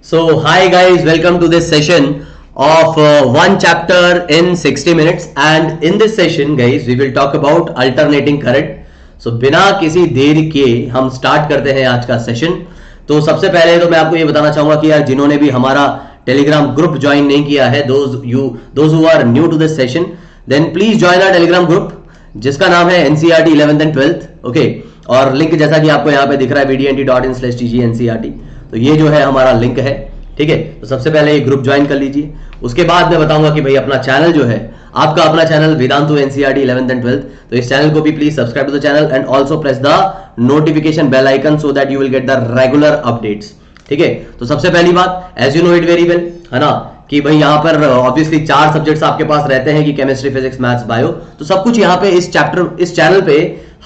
So, hi guys, welcome to this session of one chapter in 60 minutes. And in this session, guys, we will talk about alternating current. So, बिना किसी देर के हम start करते हैं आज का session. तो सबसे पहले तो मैं आपको ये बताना चाहूंगा कि यार जिन्होंने भी हमारा टेलीग्राम ग्रुप ज्वाइन नहीं किया है, those who are new to this session, then please join our Telegram group जिसका नाम है NCERT 11th and 12th. Okay, और लिंक जैसा कि आपको यहाँ पे दिख रहा है vdnt.in/tgncert. तो ये जो है हमारा लिंक है. ठीक है, तो सबसे पहले ये ग्रुप ज्वाइन कर लीजिए. उसके बाद मैं बताऊंगा कि भाई अपना चैनल जो है, आपका अपना channel Vedantu NCERT 11th and 12th, तो इस चैनल को भी please subscribe to the channel and also press the notification bell icon so that you will get the regular updates. ठीक है, तो सबसे पहली बात, as you know it very well, है ना, कि भाई यहाँ पर ऑब्वियसली 4 सब्जेक्ट्स आपके पास रहते हैं कि केमिस्ट्री, फिजिक्स, मैथ्स, बायो. तो सब कुछ यहाँ पे इस चैनल पे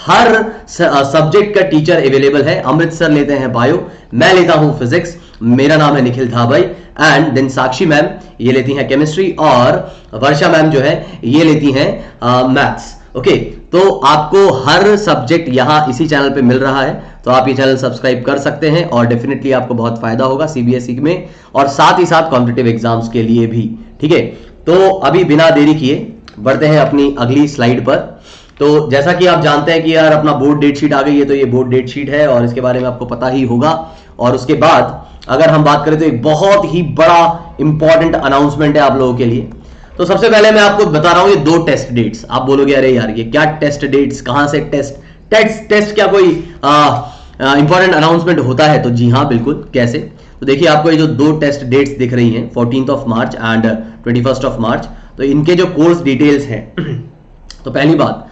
हर सब्जेक्ट का टीचर अवेलेबल है. अमृत सर लेते हैं बायो, मैं लेता हूं फिजिक्स, मेरा नाम है Nikhil Dhabai, and then Sakshi ma'am ये लेती हैं केमिस्ट्री, और वर्षा मैम जो है ये लेती हैं मैथ्स. ओके, तो आपको हर सब्जेक्ट यहां इसी चैनल पे मिल रहा है. तो आप ये चैनल सब्सक्राइब कर सकते हैं और डेफिनेटली आपको बहुत फायदा होगा सीबीएसई में और साथ ही साथ कॉम्पिटिटिव एग्जाम्स के लिए भी. ठीक है, तो अभी बिना देरी किए बढ़ते हैं अपनी अगली स्लाइड पर. तो जैसा कि आप जानते हैं कि यार अपना बोर्ड डेट शीट आ गई है, तो ये बोर्ड डेट शीट है और इसके बारे में आपको पता ही होगा. और उसके बाद अगर हम बात करें तो एक बहुत ही बड़ा इंपॉर्टेंट अनाउंसमेंट है आप लोगों के लिए. तो सबसे पहले मैं आपको बता रहा हूं ये 2 टेस्ट डेट्स. आप बोलोगे अरे यार ये क्या टेस्ट डेट्स, कहां से टेस्ट क्या कोई इंपॉर्टेंट अनाउंसमेंट होता है? तो जी हाँ, बिल्कुल. कैसे? तो देखिए आपको ये जो 2 टेस्ट डेट्स दिख रही हैं, 14th of March and 21st of March, तो इनके जो कोर्स डिटेल्स हैं तो पहली बात,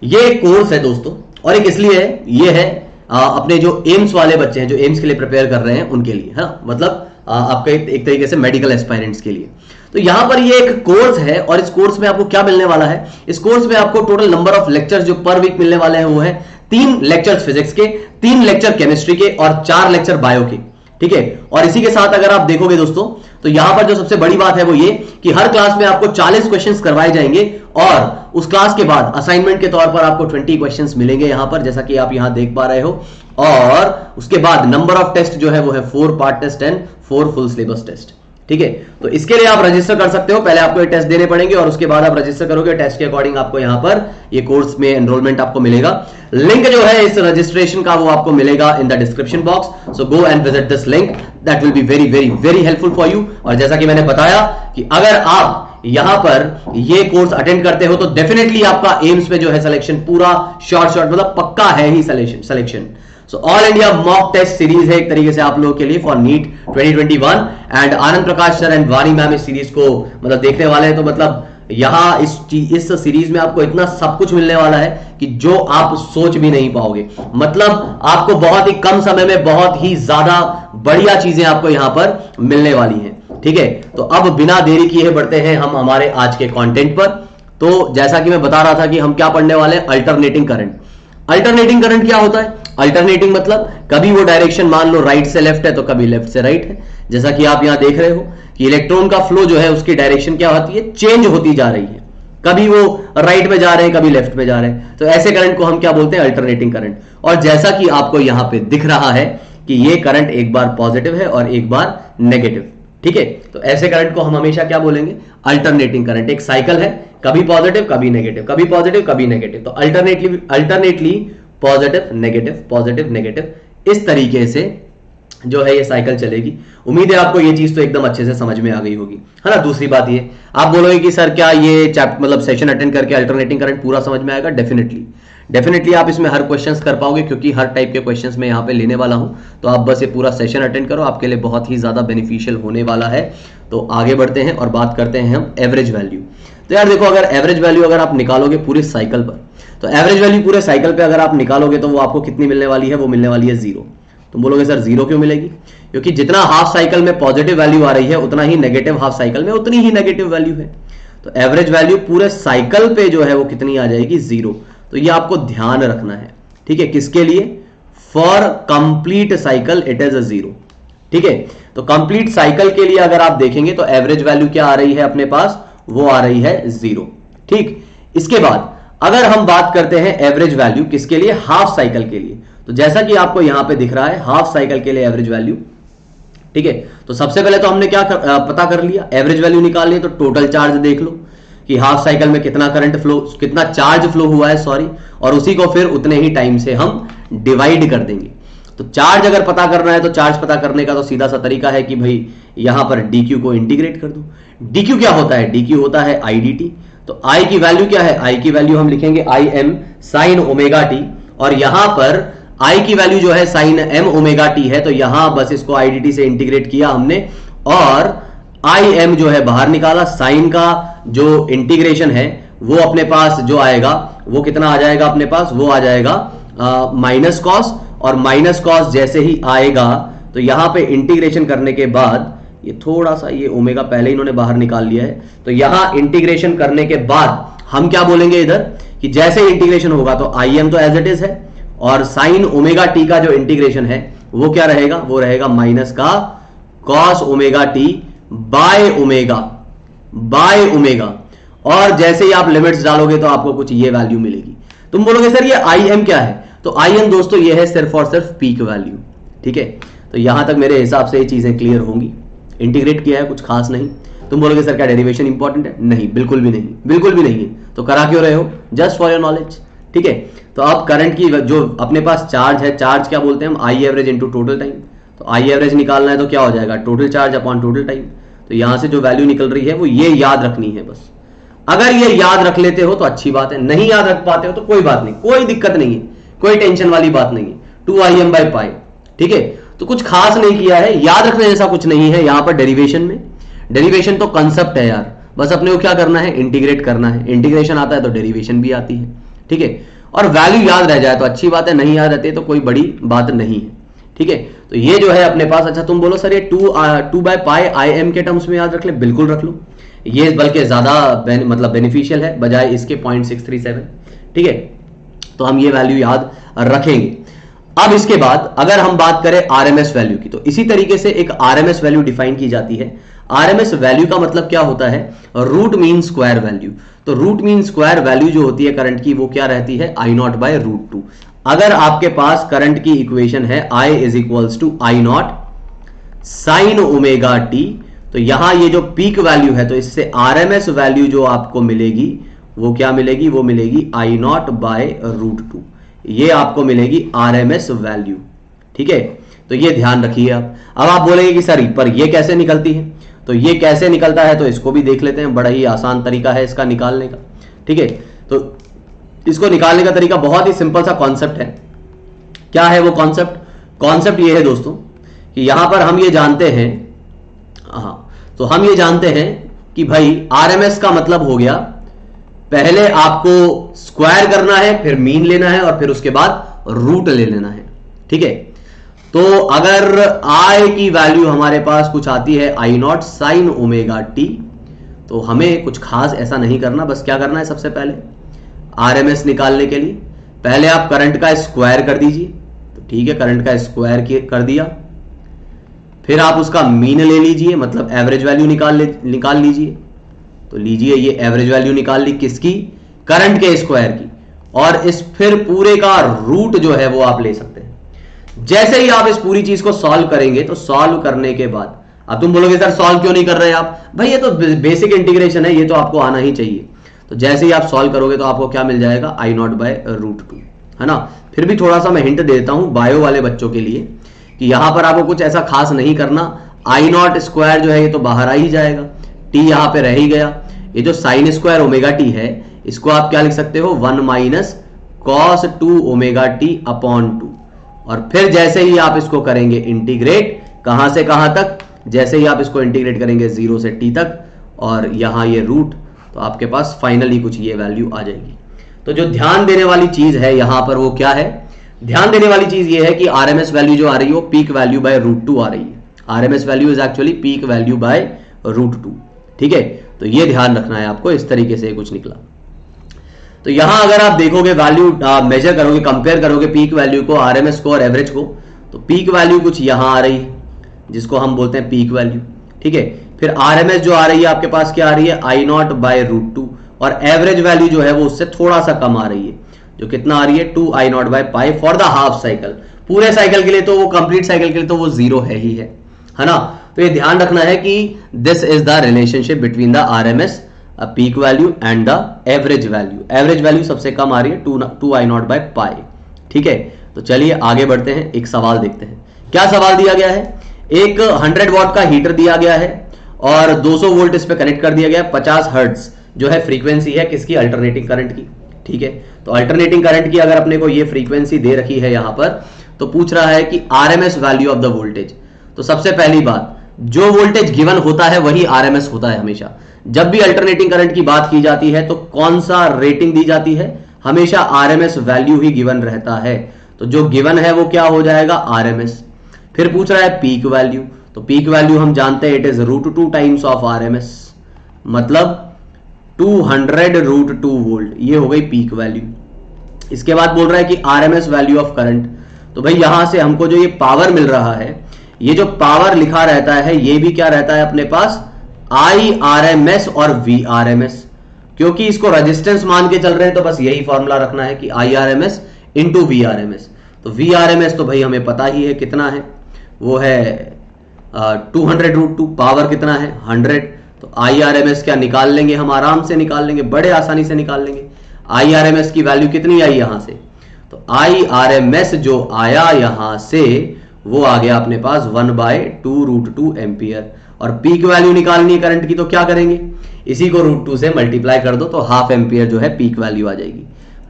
ये कोर्स है दोस्तों, और एक इसलिए है, ये है अपने जो एम्स वाले बच्चे हैं, जो एम्स के लिए प्रिपेयर कर रहे हैं उनके लिए, है ना, मतलब आपका एक तरीके से मेडिकल एस्पायरेंट्स के लिए. तो यहां पर ये एक कोर्स है और इस कोर्स में आपको क्या मिलने वाला है? इस कोर्स में आपको टोटल नंबर ऑफ लेक्चर्स जो पर वीक मिलने वाले हैं वो है 3 लेक्चर्स फिजिक्स के, 3 लेक्चर केमिस्ट्री के और 4 लेक्चर बायो के. ठीक है, और इसी के साथ अगर आप देखोगे दोस्तों, तो यहां पर जो सबसे बड़ी बात है वो ये कि हर क्लास में आपको 40 क्वेश्चंस करवाए जाएंगे और उस क्लास के बाद असाइनमेंट के तौर पर आपको 20 क्वेश्चंस मिलेंगे यहां पर, जैसा कि आप यहां देख पा रहे हो. और उसके बाद नंबर ऑफ टेस्ट जो है वो है 4 part test and 4 full syllabus test. ठीक है, तो इसके लिए आप रजिस्टर कर सकते हो. पहले आपको ये टेस्ट देने पड़ेंगे और उसके बाद आप रजिस्टर करोगे. टेस्ट के अकॉर्डिंग आपको यहां पर ये कोर्स में एनरोलमेंट आपको मिलेगा. लिंक जो है इस रजिस्ट्रेशन का वो आपको मिलेगा in the description box. So go and visit this link, that will be very very very helpful for you. और जैसा कि मैंने बताया कि अगर आप यहां पर ये कोर्स अटेंड करते हो तो डेफिनेटली आपका एम्स में जो है सिलेक्शन पूरा शॉर्ट मतलब पक्का है ही selection. So all India mock test series है एक तरीके से आप लोगों के लिए for NEET 2021, and Anand Prakash sir and Vani ma'am इस सीरीज को मतलब देखने वाले हैं. तो मतलब यहां इस सीरीज में आपको इतना सब कुछ मिलने वाला है कि जो आप सोच भी नहीं पाओगे. मतलब आपको बहुत ही कम समय में बहुत ही ज्यादा बढ़िया चीजें आपको यहां पर मिलने वाली हैं. ठीक है, तो अब बिना देरी किए बढ़ते हैं हम हमारे आज के कंटेंट पर. तो जैसा कि मैं बता रहा था कि हम क्या पढ़ने वाले हैं, अल्टरनेटिंग करंट. अल्टरनेटिंग करंट क्या होता है? अल्टरनेटिंग मतलब कभी वो डायरेक्शन मान लो राइट से लेफ्ट है तो कभी लेफ्ट से राइट है. जैसा कि आप यहां देख रहे हो कि इलेक्ट्रॉन का फ्लो जो है उसकी डायरेक्शन क्या होती है, चेंज होती जा रही है. कभी वो राइट में जा रहे हैं, कभी लेफ्ट में जा रहे हैं. तो ऐसे करंट को हम क्या बोलते हैं? Alternating current. और जैसा कि आपको यहां पे दिख रहा है कि ये करंट एक बार पॉजिटिव है और एक बार नेगेटिव. ठीक है, तो ऐसे करंट को हम हमेशा क्या बोलेंगे? Alternating current. एक साइकिल है, कभी पॉजिटिव कभी नेगेटिव, कभी पॉजिटिव कभी नेगेटिव. तो अल्टरनेटली पॉजिटिव नेगेटिव, इस तरीके से जो है ये साइकिल चलेगी. उम्मीद है आपको ये चीज तो एकदम अच्छे से समझ में आ गई होगी, है ना. दूसरी बात ये, आप बोलोगे कि सर क्या ये मतलब सेशन अटेंड करके अल्टरनेटिंग करंट पूरा समझ में आएगा? डेफिनेटली आप इसमें हर क्वेश्चंस कर पाओगे क्योंकि हर टाइप के क्वेश्चंस मैं यहाँ पे लेने वाला हूं. तो आप बस ये पूरा सेशन अटेंड करो, आपके लिए बहुत ही ज्यादा बेनिफिशियल होने वाला है. तो आगे बढ़ते हैं और बात करते हैं हम एवरेज वैल्यू. तो यार देखो, अगर एवरेज वैल्यू अगर आप निकालोगे पूरे साइकिल पर, तो एवरेज वैल्यू पूरे साइकिल पे अगर आप निकालोगे तो वो आपको कितनी मिलने वाली है? वो मिलने वाली है 0. तुम बोलोगे सर 0 क्यों मिलेगी? क्योंकि जितना हाफ साइकिल में पॉजिटिव वैल्यू आ रही है उतना ही नेगेटिव हाफ साइकिल में उतनी ही नेगेटिव वैल्यू है. तो एवरेज वैल्यू पूरे साइकिल पे जो है वो कितनी आ जाएगी? 0. तो ये आपको ध्यान रखना है. ठीक है, किसके लिए? For complete cycle it is a 0. ठीक है, तो कंप्लीट साइकिल के लिए अगर आप देखेंगे तो एवरेज वैल्यू क्या आ रही है अपने पास? वो आ रही है 0. ठीक, इसके बाद अगर हम बात करते हैं एवरेज वैल्यू किसके लिए? हाफ साइकिल के लिए. तो जैसा कि आपको यहां पे दिख रहा है हाफ साइकिल के लिए एवरेज वैल्यू. ठीक है। तो सबसे पहले तो हमने क्या पता कर लिया, एवरेज वैल्यू निकाल ली। तो टोटल चार्ज देख लो कि हाफ साइकिल में कितना करंट फ्लो, कितना चार्ज फ्लो हुआ है, सॉरी, और उसी को फिर उतने ही टाइम से हम डिवाइड कर देंगे। तो चार्ज अगर पता करना है तो चार्ज पता करने का तो सीधा सा तरीका है कि भाई यहां पर dq को इंटीग्रेट कर दो। dq क्या होता है, dq होता है i dt। तो i की वैल्यू क्या है, i की वैल्यू हम लिखेंगे im sin ओमेगा t, और यहां पर i की वैल्यू जो है sin m ओमेगा t है। तो यहां बस इसको i dt से इंटीग्रेट किया हमने, और im जो है बाहर निकाला। साइन का जो इंटीग्रेशन है वो अपने पास जो आएगा वो कितना आ जाएगा, अपने पास वो आ जाएगा माइनस कॉस, और माइनस कॉस जैसे ही आएगा तो यहां पे इंटीग्रेशन करने के बाद ये थोड़ा सा, ये ओमेगा पहले इन्होंने बाहर निकाल लिया है, तो यहां इंटीग्रेशन करने के बाद हम क्या बोलेंगे इधर कि जैसे इंटीग्रेशन होगा तो आई एम तो एज इट इज है, और साइन ओमेगा टी का जो इंटीग्रेशन है वो क्या रहेगा, वो रहेगा माइनस का cos omega T by omega. और जैसे ही आप लिमिट्स डालोगे तो आपको कुछ ये वैल्यू मिलेगी। तुम बोलोगे सर ये आई एम क्या है, तो आई एम दोस्तों ये है सिर्फ और सिर्फ पीक वैल्यू, ठीक है। तो यहां तक मेरे हिसाब से ये चीजें क्लियर होंगी। इंटीग्रेट किया है, कुछ खास नहीं। तुम बोलोगे सर क्या डेरिवेशन इंपॉर्टेंट है, नहीं, बिल्कुल भी नहीं, बिल्कुल भी नहीं है। तो करा क्यों रहे हो, जस्ट फॉर योर नॉलेज, ठीक है। तो अब करंट की जो अपने पास चार्ज है, चार्ज क्या बोलते हैं हम, I average into total time. तो आई एवरेज निकालना है तो क्या हो जाएगा, total charge upon total time. तो यहां से जो वैल्यू निकल रही है वो ये याद रखनी है बस। अगर ये याद रख लेते हो तो अच्छी बात है, नहीं याद रख पाते हो तो कोई बात नहीं, कोई दिक्कत नहीं है, कोई टेंशन वाली बात नहीं है। 2im बाई पाई, ठीक है। तो कुछ खास नहीं किया है, याद रखने जैसा कुछ नहीं है यहां पर डेरिवेशन में। डेरिवेशन तो कंसेप्ट है यार, बस अपने को क्या करना है, इंटीग्रेट करना है। इंटीग्रेशन आता है तो डेरिवेशन भी आती है, ठीक है। और वैल्यू याद रह जाए तो अच्छी बात है, नहीं याद रहती है तो कोई बड़ी बात नहीं है, ठीक है। तो ये जो है अपने पास, अच्छा तुम बोलो सर ये 2 बाय पाई आई एम के टर्म्स में याद रख ले, बिल्कुल रख लो, ये बल्कि ज्यादा मतलब बेनिफिशियल है बजाय इसके 0.637, ठीक है। तो हम ये वैल्यू याद रखेंगे। अब इसके बाद अगर हम बात करें आरएमएस वैल्यू की, तो इसी तरीके से एक आरएमएस वैल्यू डिफाइन की जाती है। आरएमएस वैल्यू का मतलब क्या होता है, रूट मीन स्क्वायर वैल्यू। तो रूट मीन स्क्वायर वैल्यू जो होती है करंट की वो क्या रहती है, आई नॉट बाय रूट 2। अगर आपके पास करंट की इक्वेशन है I is equals to I naught sine omega T, तो यहां ये जो पीक वैल्यू है तो इससे आरएमएस वैल्यू जो आपको मिलेगी वो क्या मिलेगी, वो मिलेगी आई नॉट बाय रूट 2। ये आपको मिलेगी आरएमएस वैल्यू, ठीक है। तो ये ध्यान रखिए आप। अब आप बोलेंगे कि सर पर ये कैसे निकलती है, तो ये कैसे निकलता है तो इसको भी देख लेते हैं। बड़ा ही आसान तरीका है इसका निकालने का, ठीक है। तो इसको निकालने का तरीका बहुत ही सिंपल सा कॉन्सेप्ट है। क्या है वो कॉन्सेप्ट, कॉन्सेप्ट ये है दोस्तों कि यहां पर हम ये जानते हैं, हाँ, तो हम ये जानते हैं कि भाई आरएमएस का मतलब हो गया, पहले आपको स्क्वायर करना है, फिर मीन लेना है, और फिर उसके बाद रूट ले लेना है, ठीक है। तो अगर आई की वैल्यू हमारे पास कुछ आती है आई नॉट साइन ओमेगा टी, तो हमें कुछ खास ऐसा नहीं करना, बस क्या करना है, सबसे पहले आरएमएस निकालने के लिए पहले आप करंट का स्क्वायर कर दीजिए। तो ठीक है, करंट का स्क्वायर कर दिया, फिर आप उसका मीन ले लीजिए, मतलब एवरेज वैल्यू निकाल लीजिए। तो लीजिए ये एवरेज वैल्यू निकाल ली किसकी, करंट के स्क्वायर की, और इस फिर पूरे का रूट जो है वो आप ले सकते हैं। जैसे ही आप इस पूरी चीज को सॉल्व करेंगे तो सॉल्व करने के बाद अब तुम बोलोगे सर सॉल्व क्यों नहीं कर रहे आप, भाई ये तो बेसिक इंटीग्रेशन है, ये तो आपको आना ही चाहिए। तो जैसे ही आप सॉल्व करोगे तो आपको क्या मिल जाएगा, आई नॉट बाय रूट 2, है ना। फिर भी थोड़ा सा मैं हिंट देता हूं बायो वाले बच्चों के लिए कि यहां पर आपको कुछ ऐसा खास नहीं करना। आई नॉट स्क्वायर जो है ये तो बाहर आ ही जाएगा, टी यहां पे रह ही गया। ये जो साइन स्क्वायर ओमेगा टी है इसको आप क्या लिख सकते हो, 1 minus cos 2 omega T upon 2। और फिर जैसे ही आप इसको करेंगे इंटीग्रेट, कहां से कहां तक, जैसे ही आप इसको इंटीग्रेट करेंगे 0 से टी तक, और यहां ये रूट, तो आपके पास फाइनली कुछ ये वैल्यू आ जाएगी। तो जो ध्यान देने वाली चीज है यहां पर वो क्या है, ध्यान देने वाली चीज ये है कि आरएमएस वैल्यू जो आ रही है वो पीक वैल्यू बाय रूट 2 आ रही है। RMS value is actually peak value by root 2, ठीक है। तो ये ध्यान रखना है आपको, इस तरीके से कुछ निकला। तो यहां अगर आप देखोगे वैल्यू मेजर करोगे, कंपेयर करोगे पीक वैल्यू को, आरएमएस को और एवरेज को, तो पीक वैल्यू कुछ यहां आ रही है जिसको हम बोलते हैं पीक वैल्यू, ठीक है। फिर आरएमएस जो आ रही है आपके पास क्या आ रही है, आई नॉट बाय रूट 2, और एवरेज वैल्यू जो है वो उससे थोड़ा सा कम आ रही है, जो कितना आ रही है, 2 I not by pi for the half cycle. पूरे साइकिल के लिए तो वो, कंप्लीट साइकिल के लिए तो वो 0 है ही है है ना। तो ये ध्यान रखना है कि this is the relationship between the RMS peak value and the average value. Average value सबसे कम आ रही है 2I0/π। ठीक है, तो चलिए आगे बढ़ते हैं, एक सवाल देखते हैं। क्या सवाल दिया गया है? एक 100 वॉट का हीटर दिया गया है और 200 वोल्ट इस पे कनेक्ट कर दिया गया है। 50 हर्ट्ज जो है फ्रीक्वेंसी है किसकी? अल्टरनेटिंग करंट की। ठीक है, तो अल्टरनेटिंग करंट की अगर अपने को ये फ्रीक्वेंसी दे रखी है यहां पर, तो पूछ रहा है कि RMS value of the voltage. तो सबसे पहली बात, जो वोल्टेज गिवन होता है वही आरएमएस होता है हमेशा। जब भी अल्टरनेटिंग करंट की बात की जाती है तो कौन सा रेटिंग दी जाती है? हमेशा आरएमएस वैल्यू ही गिवन रहता है। तो जो गिवन है वो क्या हो जाएगा? आरएमएस। फिर पूछ रहा है पीक वैल्यू, तो पीक वैल्यू हम जानते हैं it is √2 times of RMS, मतलब 200 √2 वोल्ट, ये हो गई पीक वैल्यू। इसके बाद बोल रहा है कि आरएमएस वैल्यू ऑफ करंट। तो भाई यहां से हमको जो ये पावर मिल रहा है, ये जो पावर लिखा रहता है ये भी क्या रहता है अपने पास? IRMS और VRMS। क्योंकि इसको रेजिस्टेंस मान के चल रहे हैं तो बस यही फॉर्मूला रखना है कि IRMS इंटू VRMS। तो VRMS तो भाई हमें पता ही है कितना है, वो है 200 √2। पावर कितना है? 100। तो IRMS क्या निकाल लेंगे हम? आराम से निकाल लेंगे, बड़े आसानी से निकाल लेंगे। IRMS की वैल्यू कितनी आई यहां से? तो IRMS जो आया यहां से वो आ गया अपने पास 1/2 √2 एम्पियर। और पीक वैल्यू निकालनी है करंट की, तो क्या करेंगे? इसी को √2 से मल्टीप्लाई कर दो तो ½ एम्पियर जो है पीक वैल्यू आ जाएगी।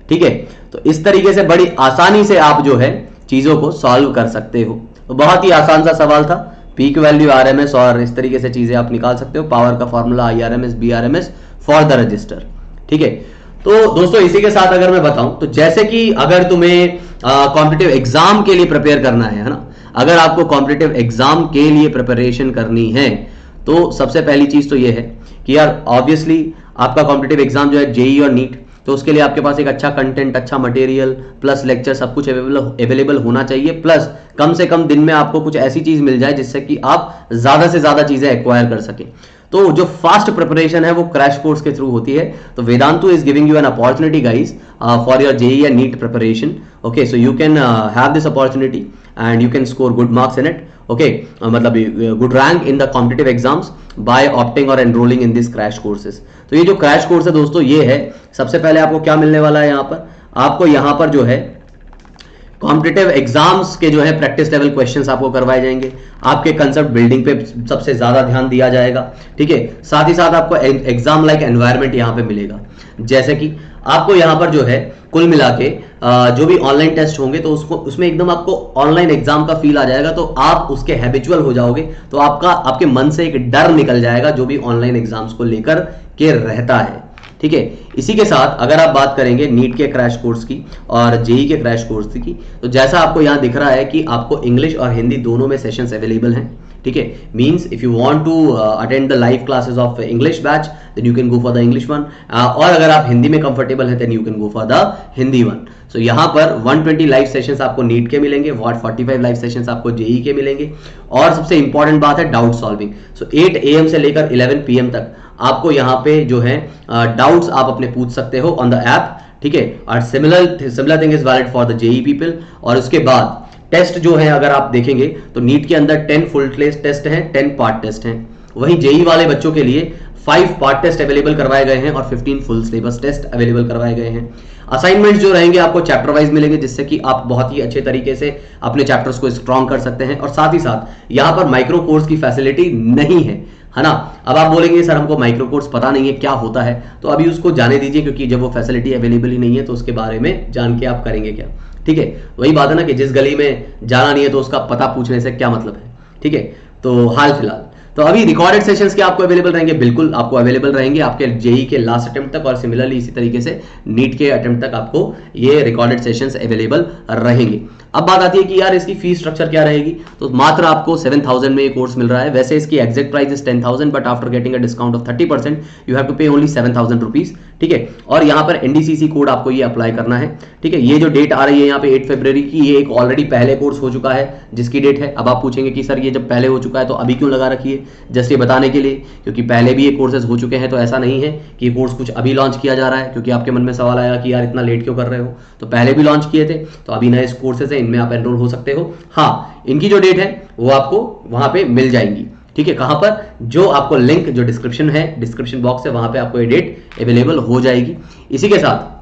ठीक है, तो इस तरीके से बड़ी आसानी से आप जो है चीजों को सॉल्व कर सकते हो। तो बहुत ही आसान सा सवाल था, पीक वैल्यू आरएमएस, और इस तरीके से चीजें आप निकाल सकते हो। पावर का formula IRMS BRMS for the register. ठीक है, तो दोस्तों इसी के साथ अगर मैं बताऊं तो जैसे कि अगर तुम्हें कॉम्पिटिटिव एग्जाम के लिए प्रिपेयर करना है ना, अगर आपको कॉम्पिटिटिव एग्जाम के लिए प्रिपरेशन करनी है तो सबसे पहली चीज तो ये है कि यार ऑब्वियसली आपका कॉम्पिटिटिव एग्जाम जो है जेई और नीट, तो उसके लिए आपके पास एक अच्छा कंटेंट, अच्छा मटेरियल प्लस लेक्चर सब कुछ अवेलेबल होना चाहिए। प्लस कम से कम दिन में आपको कुछ ऐसी चीज मिल जाए जिससे कि आप ज्यादा से ज्यादा चीजें एक्वायर कर सकें। तो जो फास्ट प्रिपरेशन है वो क्रैश कोर्स के थ्रू होती है। तो Vedantu is giving you an opportunity guys for your JEE and NEET preparation. Okay, so you can have this opportunity and you can score good marks in it. Okay, मतलब good rank in the competitive exams by opting or enrolling in these crash courses. तो ये जो crash course है दोस्तों ये है, सबसे पहले आपको क्या मिलने वाला है यहाँ पर? आपको यहाँ पर जो है कॉम्पिटिटिव एग्जाम्स के जो है प्रैक्टिस लेवल क्वेश्चंस आपको करवाए जाएंगे। आपके कंसेप्ट बिल्डिंग पे सबसे ज्यादा ध्यान दिया जाएगा। ठीक है, साथ ही साथ आपको एग्जाम लाइक एनवायरनमेंट यहाँ पे मिलेगा। जैसे कि आपको यहाँ पर जो है कुल मिला के जो भी ऑनलाइन टेस्ट होंगे तो उसमें एकदम आपको ऑनलाइन एग्जाम का फील आ जाएगा, तो आप उसके हैबिचुअल हो जाओगे। तो आपके मन से एक डर निकल जाएगा जो भी ऑनलाइन एग्जाम्स को लेकर के रहता है। ठीक है, इसी के साथ अगर आप बात करेंगे नीट के क्रैश कोर्स की और जेई के क्रैश कोर्स की, तो जैसा आपको यहां दिख रहा है कि आपको इंग्लिश और हिंदी दोनों में सेशंस अवेलेबल हैं। ठीक है, means if you want to attend the live classes of English batch then you can go for the English one, और अगर आप हिंदी में कंफर्टेबल हैं then you can go for the Hindi one. So यहाँ पर 120 लाइव सेशंस आपको NEET के मिलेंगे, 45 लाइव सेशंस आपको जेई के मिलेंगे। और सबसे इंपॉर्टेंट बात है डाउट सॉल्विंग। सो 8 AM से लेकर 11 PM तक आपको यहाँ पे जो है डाउट्स आप अपने पूछ सकते हो ऑन द ऐप। ठीक है, और similar thing is valid for the JEE people. और उसके बाद टेस्ट जो है अगर आप देखेंगे तो नीट के अंदर 10 फुल टेस्ट हैं, 10 पार्ट टेस्ट हैं। वहीं जेई वाले बच्चों के लिए 5 पार्ट टेस्ट अवेलेबल करवाए गए हैं और 15 फुल सिलेबस टेस्ट अवेलेबल करवाए गए हैं। असाइनमेंट्स जो रहेंगे आपको चैप्टर वाइज मिलेंगे, जिससे कि आप बहुत ही अच्छे तरीके से अपने चैप्टर्स को स्ट्रॉन्ग कर सकते हैं। और साथ ही साथ यहाँ पर माइक्रो कोर्स की फैसिलिटी नहीं है ना। अब आप बोलेंगे सर हमको माइक्रो कोर्स पता नहीं है क्या होता है, तो अभी उसको जाने दीजिए, क्योंकि जब वो फैसिलिटी अवेलेबल ही नहीं है तो उसके बारे में जान के आप करेंगे क्या। ठीक है, वही बात है ना कि जिस गली में जाना नहीं है तो उसका पता पूछने से क्या मतलब है। ठीक है, तो हाल फिलहाल तो अभी रिकॉर्डेड सेशंस के आपको अवेलेबल रहेंगे, बिल्कुल आपको अवेलेबल रहेंगे आपके जेई के लास्ट अटेम्प्ट तक, और सिमिलरली इसी तरीके से नीट के अटेम्प्ट तक आपको ये रिकॉर्डेड सेशंस अवेलेबल रहेंगे। अब बात आती है कि यार इसकी फीस स्ट्रक्चर क्या रहेगी, तो मात्र आपको 7000 में ये कोर्स मिल रहा है। वैसे इसकी exact price is 10,000, but after getting a discount of 30% you have to pay only 7000 rupees. ठीक है, और यहाँ पर एनडीसीसी कोड आपको ये अप्लाई करना है। ठीक है, ये जो डेट आ रही है यहाँ पे 8 फरवरी की, ये एक ऑलरेडी पहले कोर्स हो चुका है जिसकी डेट है। अब आप पूछेंगे कि सर ये जब पहले हो चुका है तो अभी क्यों लगा रखी है, जस्ट ये बताने के लिए, क्योंकि पहले भी ये कोर्सेज हो चुके हैं। तो ऐसा नहीं है कि ये कोर्स कुछ अभी लॉन्च किया जा रहा है, क्योंकि आपके मन में सवाल आएगा कि यार इतना लेट क्यों कर रहे हो, तो पहले भी लॉन्च किए थे, तो अभी नए कोर्सेज हैं, इनमें आप एनरोल हो सकते हो। हाँ, इनकी जो डेट है वो आपको वहां पे मिल जाएंगी। ठीक है, कहां पर? जो आपको लिंक जो डिस्क्रिप्शन है, डिस्क्रिप्शन बॉक्स है, वहां पे आपको ये डेट अवेलेबल हो जाएगी। इसी के साथ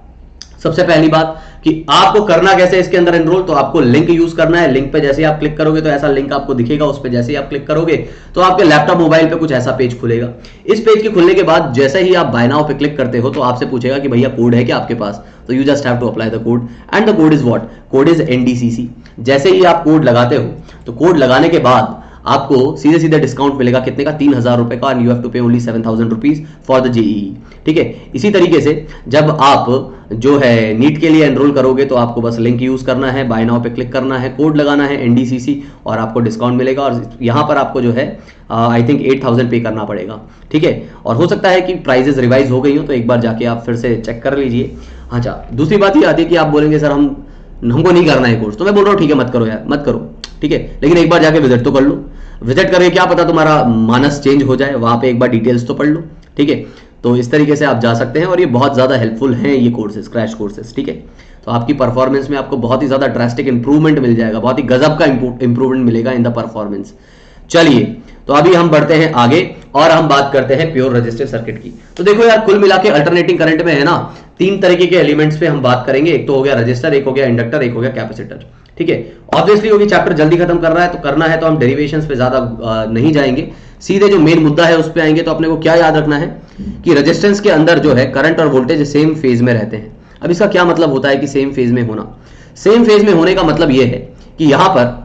सबसे पहली बात कि आपको करना कैसे इसके अंदर एनरोल, तो आपको लिंक यूज करना है। लिंक पे जैसे ही आप क्लिक करोगे तो ऐसा लिंक आपको दिखेगा, उस पे जैसे ही आप क्लिक करोगे तो आपके लैपटॉप मोबाइल पे कुछ ऐसा पेज खुलेगा। इस पेज के खुलने के बाद जैसे ही आप बाय नाउ पे क्लिक करते हो तो आपसे पूछेगा कि भैया कोड है क्या आपके पास, तो you just have to apply the code and the code is what, code is NDCC। जैसे ही आप कोड लगाते हो तो कोड लगाने के बाद आपको सीधे सीधे डिस्काउंट मिलेगा, कितने का? 3,000 रुपए का, and you have to pay only 7,000 rupees for the JEE. ठीक है, इसी तरीके से जब आप जो है नीट के लिए एनरोल करोगे तो आपको बस लिंक यूज करना है, बाय नाउ पे क्लिक करना है, कोड लगाना है NDCC और आपको डिस्काउंट मिलेगा। और यहां पर आपको जो है आई थिंक 8,000 पे करना पड़ेगा। ठीक है, और हो सकता है कि प्राइजेस रिवाइज हो गई हो, तो एक बार जाके आप फिर से चेक कर लीजिए। अच्छा, दूसरी बात ये आती है कि आप बोलेंगे सर हमको नहीं करना है कोर्स, तो मैं बोल रहा हूँ ठीक है, मत करो यार, मत करो। ठीक है, लेकिन एक बार जाके विजिट तो कर लो। विजिट करके क्या पता तुम्हारा मानस चेंज हो जाए, वहां पे एक बार डिटेल्स तो पढ़ लो। ठीक है, तो इस तरीके से आप जा सकते हैं और ये बहुत ज्यादा हेल्पफुल हैं ये कोर्सेज, क्रैश कोर्सेज। ठीक है, तो आपकी परफॉर्मेंस में आपको बहुत ही ज्यादा ड्रास्टिक इंप्रूवमेंट मिल जाएगा, बहुत ही गजब का इंप्रूवमेंट मिलेगा इन द परफॉर्मेंस। चलिए, तो अभी हम बढ़ते हैं आगे और हम बात करते हैं प्योर रजिस्टिव सर्किट की। तो देखो यार, कुल मिला के अल्टरनेटिंग करंट में है ना, 3 तरीके के एलिमेंट्स पे हम बात करेंगे। एक तो हो गया रजिस्टर, एक हो गया इंडक्टर, एक हो गया कैपेसिटर। ठीक है, ऑब्वियसली होगी चैप्टर जल्दी खत्म कर रहा है तो करना है, तो हम डेरिवेशंस पे ज्यादा नहीं जाएंगे, सीधे जो मेन मुद्दा है उस पे आएंगे। तो अपने को क्या याद रखना है कि रेजिस्टेंस के अंदर जो है करंट और वोल्टेज सेम फेज में रहते हैं। अब इसका क्या मतलब होता है कि सेम फेज में होना? सेम फेज में होने का मतलब यह है कि यहां पर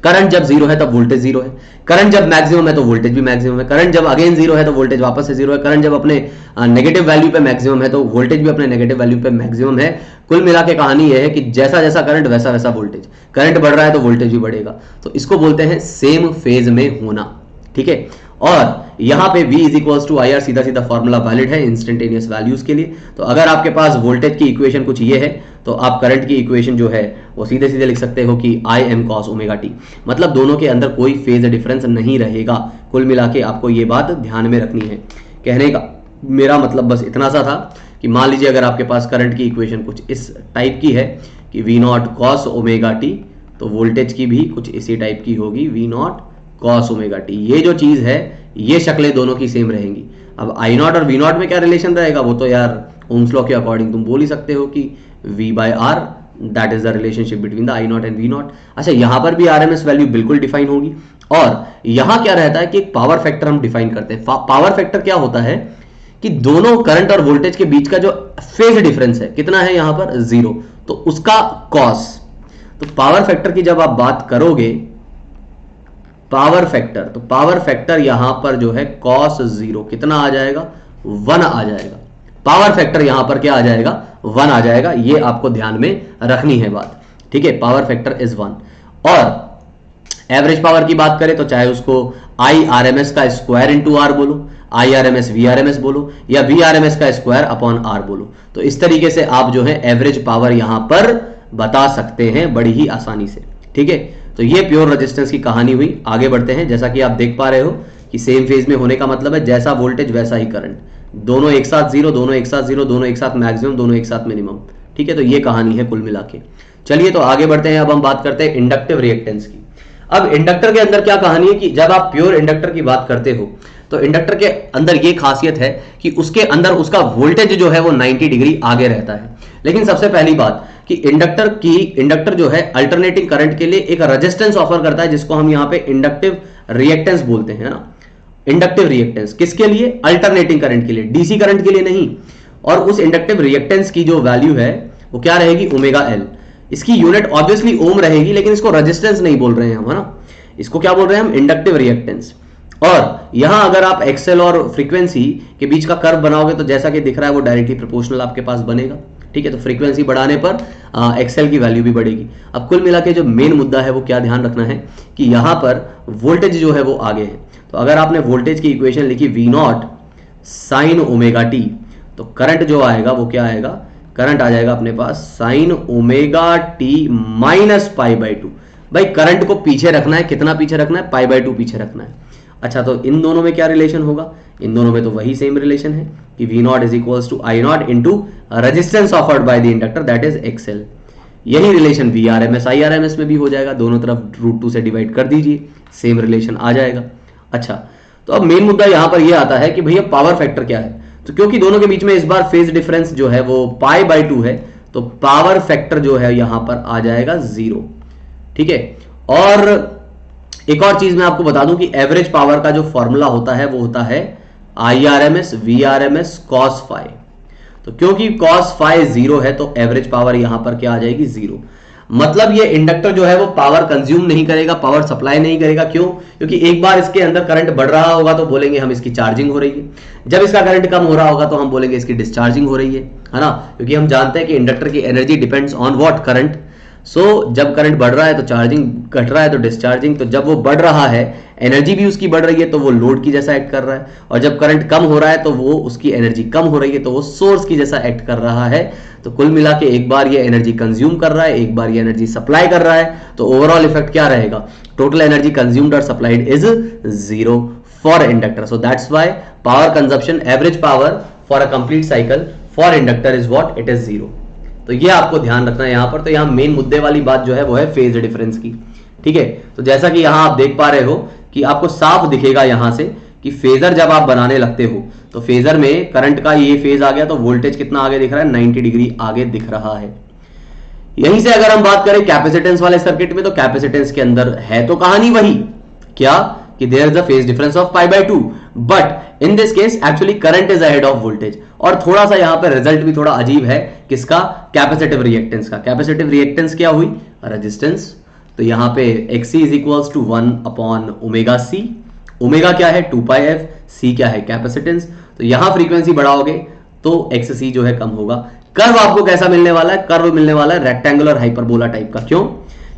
करंट जब जीरो है तब वोल्टेज जीरो है, करंट जब मैक्सिमम है तो वोल्टेज भी मैक्सिमम है, करंट जब अगेन जीरो है तो वोल्टेज वापस से जीरो है, करंट जब अपने नेगेटिव वैल्यू पे मैक्सिमम है तो वोल्टेज भी अपने नेगेटिव वैल्यू पे मैक्सिमम है। कुल मिला के कहानी यह है कि जैसा जैसा करंट वैसा वैसा वोल्टेज, करंट बढ़ रहा है तो वोल्टेज भी बढ़ेगा। तो इसको बोलते हैं सेम फेज में होना। ठीक है, और यहां पे V is equal to IR, सीधा सीधा फॉर्मूला वैलिड है इंस्टेंटेनियस वैल्यूज के लिए। तो अगर आपके पास वोल्टेज की इक्वेशन कुछ ये है तो आप करंट की इक्वेशन जो है वो सीधे सीधे लिख सकते हो कि I am cos omega t, मतलब दोनों के अंदर कोई फेज डिफरेंस नहीं रहेगा। कुल मिला के आपको ये बात ध्यान में रखनी है। कहने का मेरा मतलब बस इतना सा था कि मान लीजिए अगर आपके पास करंट की इक्वेशन कुछ इस टाइप की है कि V0 cos ओमेगा t, तो वोल्टेज की भी कुछ इसी टाइप की होगी, V0 cos ओमेगा t। ये जो चीज है, ये शक्लें दोनों की सेम रहेंगी। अब I0 और V0 में क्या रिलेशन रहेगा, वो तो यार ओम्स लॉ के अकॉर्डिंग तुम बोल ही सकते हो कि V/R, that is the relationship between the I0 and V0। अच्छा, यहां पर भी RMS वैल्यू बिल्कुल डिफाइन होगी। और यहां क्या रहता है कि एक पावर फैक्टर हम डिफाइन करते हैं। पावर फैक्टर क्या होता है कि दोनों करंट और वोल्टेज के बीच का जो फेज डिफरेंस है कितना है, यहां पर 0, तो उसका कॉस। तो पावर फैक्टर की जब आप बात करोगे, पावर फैक्टर, तो पावर फैक्टर यहां पर जो है cos 0 कितना आ जाएगा, 1 आ जाएगा। पावर फैक्टर यहां पर क्या आ जाएगा, 1 आ जाएगा। ये आपको ध्यान में रखनी है बात। ठीक है, पावर फैक्टर इज 1। और एवरेज पावर की बात करें तो चाहे उसको IRMS का स्क्वायर इंटू आर बोलो, IRMS VRMS बोलो, या VRMS का स्क्वायर अपॉन आर बोलो, तो इस तरीके से आप जो है एवरेज पावर यहां पर बता सकते हैं बड़ी ही आसानी से। ठीक है, तो ये प्योर रेजिस्टेंस की कहानी हुई। आगे बढ़ते हैं। जैसा कि आप देख पा रहे हो कि सेम फेज में होने का मतलब है जैसा वोल्टेज वैसा ही करंट, दोनों एक साथ जीरो, दोनों एक साथ जीरो, दोनों एक साथ मैक्सिमम, दोनों एक साथ मिनिमम। ठीक है, तो ये कहानी है कुल मिला के। चलिए, तो आगे बढ़ते हैं। अब हम बात करते हैं इंडक्टिव रिएक्टेंस की। अब इंडक्टर के अंदर क्या कहानी है कि जब आप प्योर इंडक्टर की बात करते हो तो इंडक्टर के अंदर ये खासियत है कि उसके अंदर उसका वोल्टेज जो है वो 90 डिग्री आगे रहता है। लेकिन सबसे पहली बात कि इंडक्टर जो है अल्टरनेटिंग करंट के लिए एक रेजिस्टेंस ऑफर करता है, जिसको हम यहां पे इंडक्टिव रिएक्टेंस बोलते हैं ना। इंडक्टिव रिएक्टेंस किसके लिए? अल्टरनेटिंग करंट के लिए, डीसी करंट के लिए नहीं। और उस इंडक्टिव रिएक्टेंस की जो वैल्यू है वो क्या रहेगी, ओमेगा एल। इसकी यूनिट ऑब्वियसली ओम रहेगी, लेकिन इसको रेजिस्टेंस नहीं बोल रहे हैं हम, है ना। इसको क्या बोल रहे हैं हम, इंडक्टिव रिएक्टेंस। और यहां अगर आप एक्सेल और फ्रीक्वेंसी के बीच का कर्व बनाओगे तो जैसा कि दिख रहा है वो डायरेक्टली प्रोपोर्शनल आपके पास बनेगा। ठीक है, तो फ्रीक्वेंसी बढ़ाने पर एक्सेल की वैल्यू भी बढ़ेगी। अब कुल मिला के जो मेन मुद्दा है वो क्या ध्यान रखना है कि यहां पर वोल्टेज जो है वो आगे है। तो अगर आपने वोल्टेज की इक्वेशन लिखी V0 साइन ओमेगा टी, तो करंट जो आएगा वो क्या आएगा, करंट आ जाएगा अपने पास साइन ओमेगा टी माइनस π/2। भाई करंट को पीछे रखना है, कितना पीछे रखना है, π/2 पीछे रखना है। अच्छा, तो इन दोनों में क्या रिलेशन होगा, इन दोनों में तो वही सेम रिलेशन है कि V0 is equals to I0 into resistance offered by the inductor, that is XL। यही रिलेशन VRMS IRMS में भी हो जाएगा, दोनों तरफ √2 से डिवाइड कर दीजिए, सेम रिलेशन आ जाएगा। अच्छा, तो अब मेन मुद्दा यहां पर यह आता है कि भैया पावर फैक्टर क्या है। तो क्योंकि दोनों के बीच में इस बार फेज डिफरेंस जो है वो π/2 है, तो पावर फैक्टर जो है यहां पर आ जाएगा 0। ठीक है, और एक और चीज मैं आपको बता दूं कि एवरेज पावर का जो फॉर्मूला होता है वो होता है IRMS VRMS cos φ। तो क्योंकि cos φ 0 है तो एवरेज पावर यहां पर क्या आ जाएगी 0। मतलब ये इंडक्टर जो है वो पावर कंज्यूम नहीं करेगा, पावर सप्लाई नहीं करेगा। क्यों? क्योंकि एक बार इसके अंदर करंट बढ़ रहा होगा तो बोलेंगे हम इसकी चार्जिंग हो रही है, जब इसका करंट कम हो रहा होगा तो हम बोलेंगे इसकी डिस्चार्जिंग हो रही है ना। क्योंकि हम जानते हैं कि इंडक्टर की energy depends on what, current. So जब करंट बढ़ रहा है तो चार्जिंग, घट रहा है तो डिस्चार्जिंग। तो जब वो बढ़ रहा है, एनर्जी भी उसकी बढ़ रही है तो वो लोड की जैसा एक्ट कर रहा है, और जब करंट कम हो रहा है तो वो उसकी एनर्जी कम हो रही है तो वो सोर्स की जैसा एक्ट कर रहा है। तो कुल मिला के एक बार ये एनर्जी कंज्यूम कर रहा है, एक बार ये एनर्जी सप्लाई कर रहा है, तो ओवरऑल इफेक्ट क्या रहेगा? टोटल एनर्जी कंज्यूम्ड और supplied is 0 for inductor. So that's why power consumption, average power for a complete cycle for inductor is what? It is 0। तो ये आपको ध्यान रखना है यहां पर। तो यहां मेन मुद्दे वाली बात जो है वो है फेज डिफरेंस की। ठीक है, तो जैसा कि यहां आप देख पा रहे हो कि आपको साफ दिखेगा यहां से कि फेजर जब आप बनाने लगते हो तो फेजर में करंट का ये फेज आ गया तो वोल्टेज कितना आगे दिख रहा है? 90 डिग्री आगे दिख रहा है। यहीं से अगर हम बात करें कैपेसिटेंस वाले सर्किट में, तो कैपेसिटेंस के अंदर है तो कहानी वही, क्या कि there is a phase difference of π/2, but in this case actually current is ahead of voltage. और थोड़ा सा यहां पर रिजल्ट भी थोड़ा अजीब है, किसका? कैपेसिटिव रिएक्टेंस का। कैपेसिटिव रिएक्टेंस क्या हुई? रेजिस्टेंस। तो यहां पे XC is equals to 1/ωc। Omega क्या है? 2πf। C क्या है? कैपेसिटेंस। तो यहां फ्रीक्वेंसी बढ़ाओगे तो XC जो है कम होगा। कर्व आपको कैसा मिलने वाला है? कर्व मिलने वाला है रेक्टेंगुलर हाइपरबोला टाइप का। क्यों?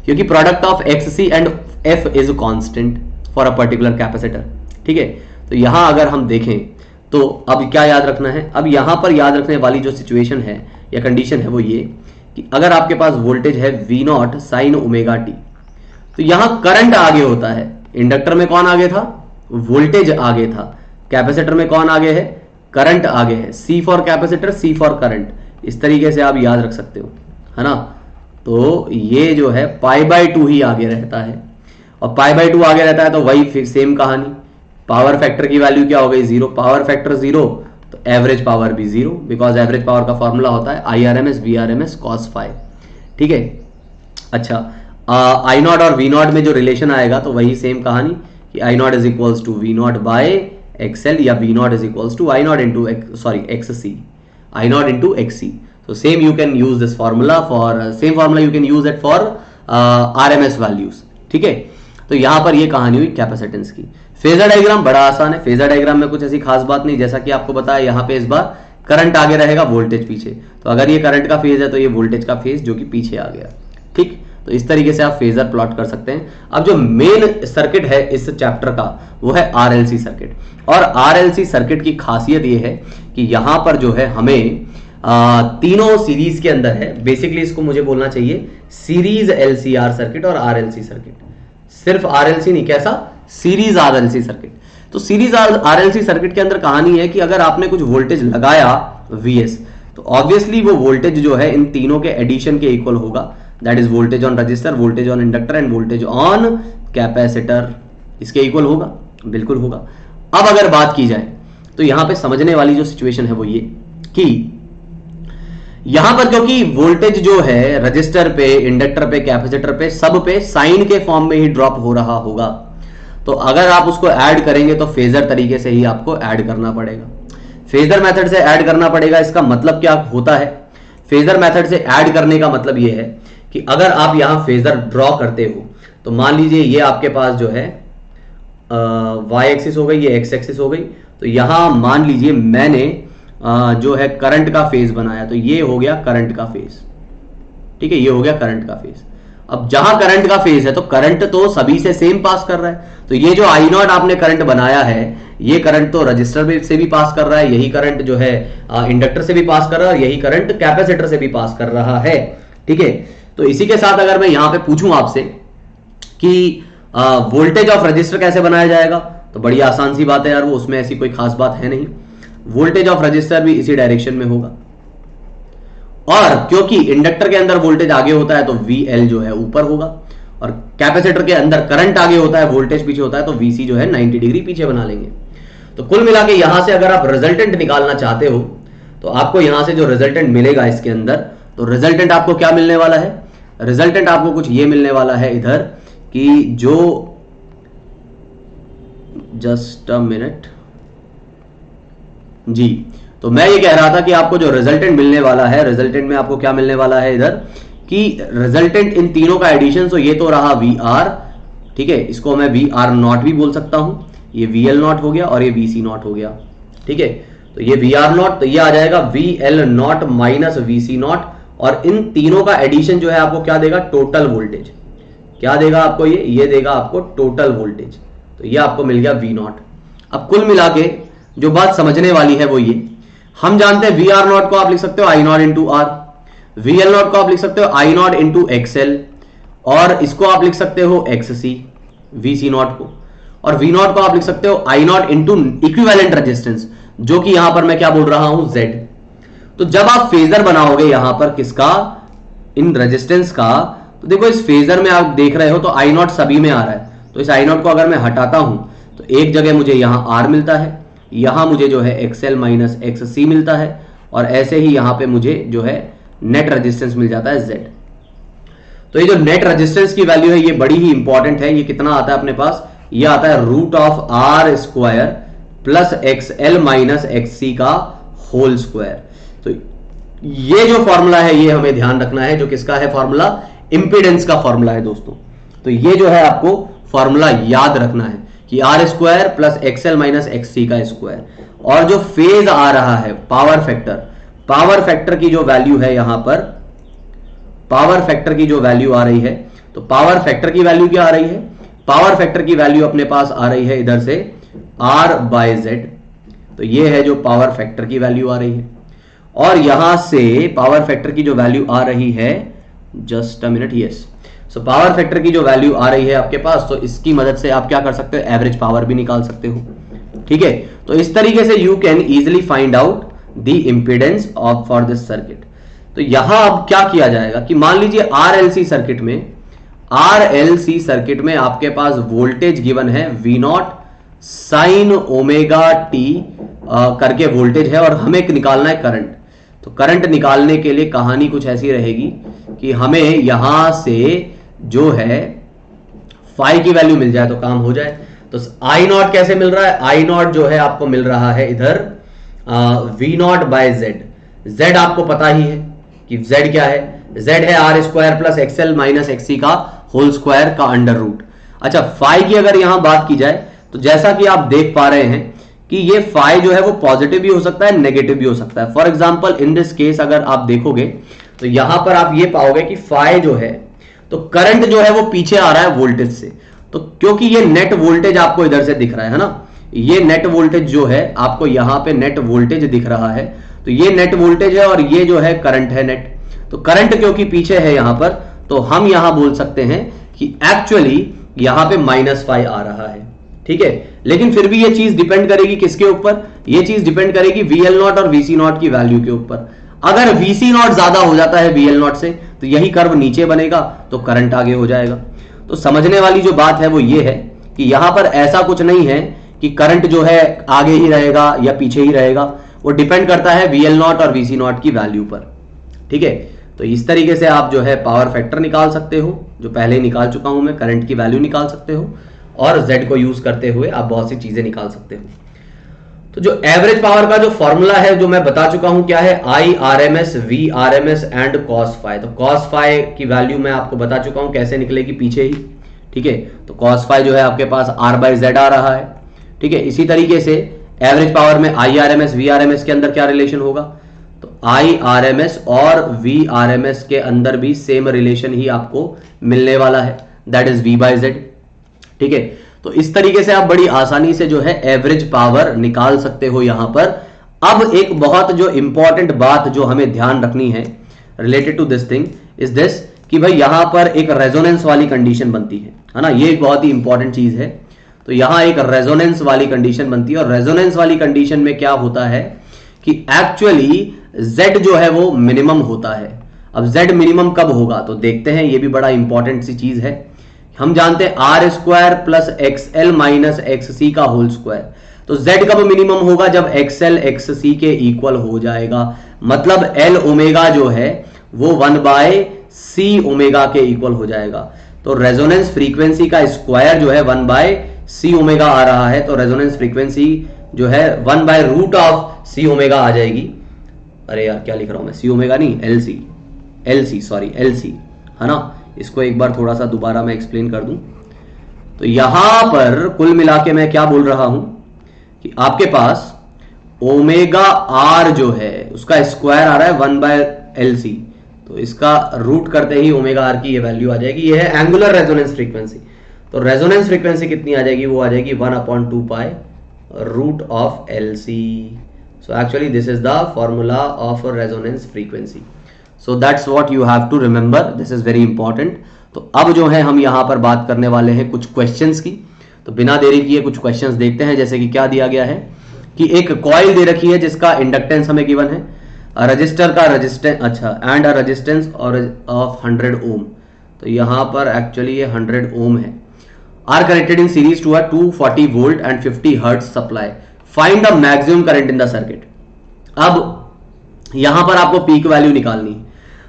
क्योंकि product of XC and F is constant for a particular capacitor. ठीक है, तो यहां अगर हम देखें तो अब क्या याद रखना है? अब यहां पर याद रखने वाली जो सिचुएशन है या कंडीशन है वो ये कि अगर आपके पास वोल्टेज है V0 sin ωt, तो यहां करंट आगे होता है। इंडक्टर में कौन आगे था? वोल्टेज आगे था। कैपेसिटर में कौन आगे है? करंट आगे है। C for capacitor, C for current. इस तरीके से आप याद रख सकते हो, है ना। तो ये जो है π/2 ही आगे रहता है, और π/2 आगे रहता है तो वही सेम कहानी। पावर फैक्टर की वैल्यू क्या हो गई? 0। पावर फैक्टर 0 तो एवरेज पावर भी 0, बिकॉज एवरेज पावर का फॉर्मूला होता है IRMS VRMS cos φ। ठीक है, अच्छा, I0 और V0 में जो रिलेशन आएगा तो वही सेम कहानी कि I0 is equals to V0 by XL, या V0 is equals to I0 into XC, I0 into XC। So same you can use this formula for same formula you can use it for RMS values। ठीक है, तो यहां पर ये कहानी हुई capacitance की। फेजर डायग्राम बड़ा आसान है। फेजर डायग्राम में कुछ ऐसी खास बात नहीं, जैसा कि आपको बताया यहां पे इस बार करंट आगे रहेगा, वोल्टेज पीछे। तो अगर ये करंट का फेज है तो ये वोल्टेज का फेज जो कि पीछे आ गया। ठीक, तो इस तरीके से आप फेजर प्लॉट कर सकते हैं। अब जो मेन सर्किट है इस चैप्टर का वो है RLC सर्किट। और RLC सर्किट की खासियत ये है कि यहां पर जो है हमें तीनों सीरीज के अंदर है। बेसिकली इसको मुझे बोलना चाहिए सीरीज LCR सर्किट और RLC सर्किट। सिर्फ RLC नहीं, कैसा? Series RLC circuit. तो सीरीज RLC सर्किट के अंदर कहानी है कि अगर आपने कुछ वोल्टेज लगाया VS, तो ऑब्वियसली वो वोल्टेज जो है इन तीनों के एडिशन के इक्वल होगा। That is voltage on register, voltage on inductor end voltage on capacitor. इसके इक्वल होगा, बिल्कुल होगा। अब अगर बात की जाए तो यहां पे समझने वाली जो सिचुएशन है वो ये कि यहां पर क्योंकि वोल्टेज जो है रजिस्टर पे, इंडक्टर पे, कैपेसिटर पे, सब पे साइन के फॉर्म में ही ड्रॉप हो रहा होगा, तो अगर आप उसको ऐड करेंगे तो फेजर तरीके से ही आपको ऐड करना पड़ेगा। फेजर मेथड से ऐड करना पड़ेगा। इसका मतलब क्या होता है? फेजर मेथड से ऐड करने का मतलब यह है कि अगर आप यहां फेजर ड्रॉ करते हो तो मान लीजिए ये आपके पास जो है y एक्सिस हो गई, ये x एक्सिस हो गई। तो यहां मान लीजिए मैंने जो है करंट का फेज बनाया, तो ये हो गया करंट का फेज। ठीक है, ये हो गया करंट का फेज। अब जहां करंट का फेज है तो करंट तो सभी से सेम पास कर रहा है। तो ये जो I0 आपने करंट बनाया है, ये करंट तो रजिस्टर से भी पास कर रहा है, यही करंट जो है इंडक्टर से भी पास कर रहा है, और यही करंट कैपेसिटर से भी पास कर रहा है। ठीक है, तो इसी के साथ अगर मैं यहां पे पूछूं आपसे कि वोल्टेज ऑफ रजिस्टर कैसे बनाया जाएगा, तो बड़ी आसान सी बात है यार, वो उसमें ऐसी कोई खास बात है नहीं। वोल्टेज ऑफ रजिस्टर भी इसी डायरेक्शन में होगा। और क्योंकि इंडक्टर के अंदर वोल्टेज आगे होता है तो VL जो है ऊपर होगा, और कैपेसिटर के अंदर करंट आगे होता है, वोल्टेज पीछे होता है, तो VC जो है 90 डिग्री पीछे बना लेंगे। तो कुल मिला के यहां से अगर आप रिजल्टेंट निकालना चाहते हो तो आपको यहां से जो रिजल्टेंट मिलेगा इसके अंदर, तो रिजल्टेंट आपको क्या मिलने वाला है? रिजल्टेंट आपको कुछ ये मिलने वाला है इधर कि जो, जस्ट अ मिनट जी, तो मैं ये कह रहा था कि आपको जो रिजल्टेंट मिलने वाला है, रिजल्टेंट में आपको क्या मिलने वाला है इधर कि रिजल्टेंट इन तीनों का एडिशन, तो ये तो रहा VR, ठीक है, इसको मैं VR नॉट भी बोल सकता हूं, ये VL नॉट हो गया और ये VC नॉट हो गया, ठीक है। तो ये VR नॉट, तो ये आ जाएगा VL not minus VC not, और इन तीनों का एडिशन जो है आपको क्या देगा? Total voltage. क्या देगा आपको? ये देगा आपको टोटल वोल्टेज। तो ये आपको मिल गया V नॉट। अब कुल मिला के जो बात समझने वाली है वो ये, हम जानते हैं VR नॉट को आप लिख सकते हो I not into R, VL not को आप लिख सकते हो I नॉट इंटू XL, और इसको आप लिख सकते हो XC, VC नॉट को, और V नॉट को आप लिख सकते हो I not into equivalent resistance, जो कि यहां पर मैं क्या बोल रहा हूं? Z। तो जब आप फेजर बनाओगे यहां पर किसका? इन रेजिस्टेंस का, तो देखो इस फेजर में आप देख रहे हो तो I नॉट सभी में आ रहा है, तो इस I नॉट को अगर मैं हटाता हूं तो एक जगह मुझे यहां R मिलता है, यहां मुझे जो है XL माइनस XC मिलता है, और ऐसे ही यहां पे मुझे जो है नेट रेजिस्टेंस मिल जाता है Z। तो ये जो नेट रेजिस्टेंस की वैल्यू है ये बड़ी ही इंपॉर्टेंट है। ये कितना आता है अपने पास? ये आता है root of R square plus XL minus XC का होल स्क्वायर। तो ये जो फॉर्मूला है ये हमें ध्यान रखना है, जो किसका है फॉर्मूला? इंपीडेंस का फॉर्मूला है दोस्तों। तो ये जो है आपको फॉर्मूला याद रखना है कि R square plus XL minus XC का स्क्वायर, और जो फेज आ रहा है पावर फैक्टर, पावर फैक्टर की जो वैल्यू है यहां पर, पावर फैक्टर की जो वैल्यू आ रही है, तो पावर फैक्टर की वैल्यू क्या आ रही है? पावर फैक्टर की वैल्यू अपने पास आ रही है इधर से R बाय Z। तो ये है जो पावर फैक्टर की वैल्यू आ रही है, और यहां से पावर फैक्टर की जो वैल्यू आ रही है, just a minute, yes, so power factor की जो वैल्यू आ रही है आपके पास, तो इसकी मदद से आप क्या कर सकते हो? एवरेज पावर भी निकाल सकते हो, ठीक है। तो इस तरीके से you can easily find out the impedance of for this circuit. तो यहां अब क्या किया जाएगा कि मान लीजिए RLC सर्किट में, RLC सर्किट में आपके पास वोल्टेज गिवन है V not sine omega t करके वोल्टेज है, और हमें निकालना है करंट। तो करंट निकालने के लिए कहानी कुछ ऐसी रहेगी कि हमें यहां से जो है फाई की वैल्यू मिल जाए तो काम हो जाए। तो I नॉट कैसे मिल रहा है? I नॉट जो है आपको मिल रहा है इधर V naught by Z। Z आपको पता ही है कि Z क्या है? Z है R square plus XL minus XC का होल स्क्वायर का अंडर रूट। अच्छा, फाई की अगर यहां बात की जाए तो जैसा कि आप देख पा रहे हैं कि ये फाई जो है वो पॉजिटिव भी हो सकता है, नेगेटिव भी हो सकता है। For example in this case अगर आप देखोगे तो यहां पर आप ये पाओगे कि फाई जो है, तो करंट जो है वो पीछे आ रहा है वोल्टेज से, तो क्योंकि ये नेट वोल्टेज आपको इधर से दिख रहा है ना, ये नेट वोल्टेज जो है आपको यहां पे नेट वोल्टेज दिख रहा है, तो ये नेट वोल्टेज है और ये जो है करंट है नेट। तो करंट क्योंकि पीछे है यहां पर, तो हम यहां बोल सकते हैं कि एक्चुअली यहां पे माइनस फाई आ रहा है, ठीक है। लेकिन फिर भी ये चीज डिपेंड करेगी किसके ऊपर? ये चीज डिपेंड करेगी VL नॉट और VC नॉट की वैल्यू के ऊपर। अगर VC नॉट ज्यादा हो जाता है VL नॉट से, तो यही कर्व नीचे बनेगा, तो करंट आगे हो जाएगा। तो समझने वाली जो बात है वो ये है कि यहां पर ऐसा कुछ नहीं है कि करंट जो है आगे ही रहेगा या पीछे ही रहेगा, वो डिपेंड करता है VL नॉट और VC नॉट की वैल्यू पर, ठीक है। तो इस तरीके से आप जो है पावर फैक्टर निकाल सकते हो, जो पहले ही निकाल चुका हूं मैं, करंट की वैल्यू निकाल सकते हो, और Z को यूज करते हुए आप बहुत सी चीजें निकाल सकते हो। तो जो एवरेज पावर का जो फॉर्मूला है जो मैं बता चुका हूं क्या है? I RMS V RMS and cos phi। तो cos phi की वैल्यू मैं आपको बता चुका हूं कैसे निकलेगी, पीछे ही, ठीक है। तो cos phi जो है आपके पास R बाय Z आ रहा है, ठीक है। इसी तरीके से एवरेज पावर में I RMS V RMS के अंदर क्या रिलेशन होगा? तो I RMS और V RMS के अंदर भी सेम रिलेशन ही आपको मिलने वाला है, that is V by Z, ठीक है। तो इस तरीके से आप बड़ी आसानी से जो है एवरेज पावर निकाल सकते हो यहां पर। अब एक बहुत जो इंपॉर्टेंट बात जो हमें ध्यान रखनी है related to this thing is this, कि भाई यहां पर एक रेजोनेंस वाली कंडीशन बनती है ना, ये एक बहुत ही इंपॉर्टेंट चीज है। तो यहां एक रेजोनेंस वाली कंडीशन बनती है, और रेजोनेंस वाली कंडीशन में क्या होता है कि एक्चुअली Z जो है वो मिनिमम होता है। अब Z मिनिमम कब होगा तो देखते हैं, ये भी बड़ा इंपॉर्टेंट सी चीज है। हम जानते हैं R square plus XL minus XC का होल स्क्वायर। तो Z कब मिनिमम होगा, जब एक्सएल एक्ससी के इक्वल हो जाएगा, मतलब एल ओमेगा जो है वो 1/c ओमेगा के इक्वल हो जाएगा। तो रेजोनेंस फ्रीक्वेंसी का स्क्वायर जो है 1/c ओमेगा आ रहा है, तो रेजोनेंस फ्रीक्वेंसी जो है 1/√c ओमेगा आ जाएगी। अरे यार क्या लिख रहा हूं मैं, सी ओमेगा नहीं, एलसी सॉरी एलसी, है ना। इसको एक बार थोड़ा सा दोबारा मैं एक्सप्लेन कर दूं। तो यहां पर कुल मिला के मैं क्या बोल रहा हूं कि आपके पास ओमेगा आर जो है उसका स्क्वायर आ रहा है 1/LC, तो इसका रूट करते ही ओमेगा आर की ये वैल्यू आ जाएगी। ये है एंगुलर रेजोनेंस फ्रीक्वेंसी। तो रेजोनेंस फ्रीक्वेंसी कितनी आ जाएगी, वो आ जाएगी 1/2π√LC। So actually this is the formula of a resonance frequency. So that's what you have to remember. This is very important. तो अब जो है हम यहाँ पर बात करने वाले हैं कुछ क्वेश्चंस की। तो बिना देरी किए कुछ क्वेश्चंस देखते हैं। जैसे कि क्या दिया गया है कि एक कॉइल दे रखी है जिसका इंडक्टेंस हमें गिवन है, रजिस्टर का रेजिस्टेंस, अच्छा, एंड अ रेजिस्टेंस और ऑफ 100 ओम। तो यहाँ पर एक्चुअली ये 100 ओम है। Are connected in series to a 240 volt and 50 hertz supply. Find the maximum current in the circuit. अब यहां पर आपको पीक वैल्यू निकालनी है।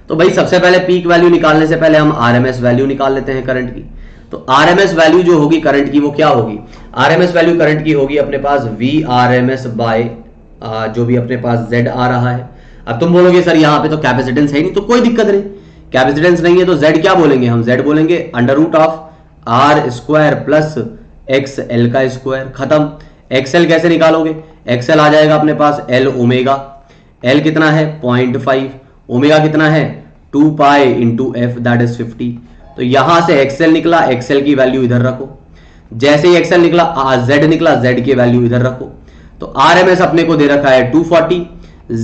तो भाई सबसे पहले पीक वैल्यू निकालने से पहले हम आरएमएस वैल्यू निकाल लेते हैं करंट की। तो आरएमएस वैल्यू जो होगी करंट की वो क्या होगी, आरएमएस वैल्यू करंट की होगी अपने पास V R M S by जो भी अपने पास जेड आ रहा है। अब तुम बोलोगे सर यहाँ पे तो कैपेसिटेंस है नहीं, तो कोई दिक्कत नहीं, कैपेसिटेंस नहीं है तो जेड क्या बोलेंगे हम, जेड बोलेंगे √r² प्लस XL का स्क्वायर। खत्म। XL कैसे निकालोगे, XL आ जाएगा अपने पास L ओमेगा। L कितना है 0.5, ओमेगा कितना है 2π इंटू एफ दैट इज 50। तो यहां से XL निकला, XL की वैल्यू इधर रखो। जैसे ही XL निकला Z निकला, Z की वैल्यू इधर रखो। तो RMS अपने को दे रखा है 240,